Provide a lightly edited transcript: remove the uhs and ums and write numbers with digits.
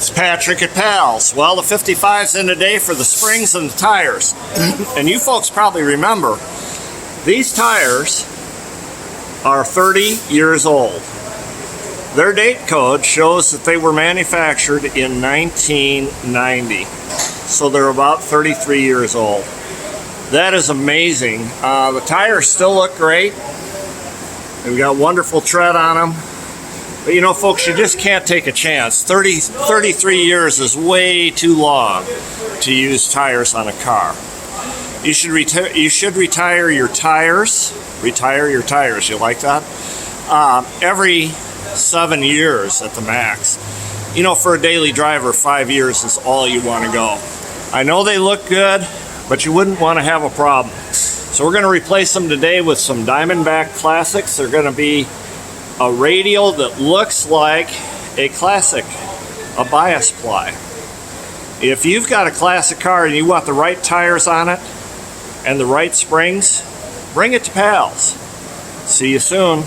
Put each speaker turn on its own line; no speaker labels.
It's Patrick at Pals. Well, the 55's in today for the springs and the tires. And you folks probably remember, these tires are 30 years old. Their date code shows that they were manufactured in 1990. So they're about 33 years old. That is amazing. The tires still look great. They've got wonderful tread on them. But you know, folks, you just can't take a chance. 33 years is way too long to use tires on a car. You should retire your tires. Retire your tires. You like that? Every 7 years at the max. You know, for a daily driver, 5 years is all you want to go. I know they look good, but you wouldn't want to have a problem. So we're going to replace them today with some Diamondback Classics. They're going to be a radial that looks like a classic, a bias ply. If you've got a classic car and you want the right tires on it and the right springs, bring it to Pals. See you soon.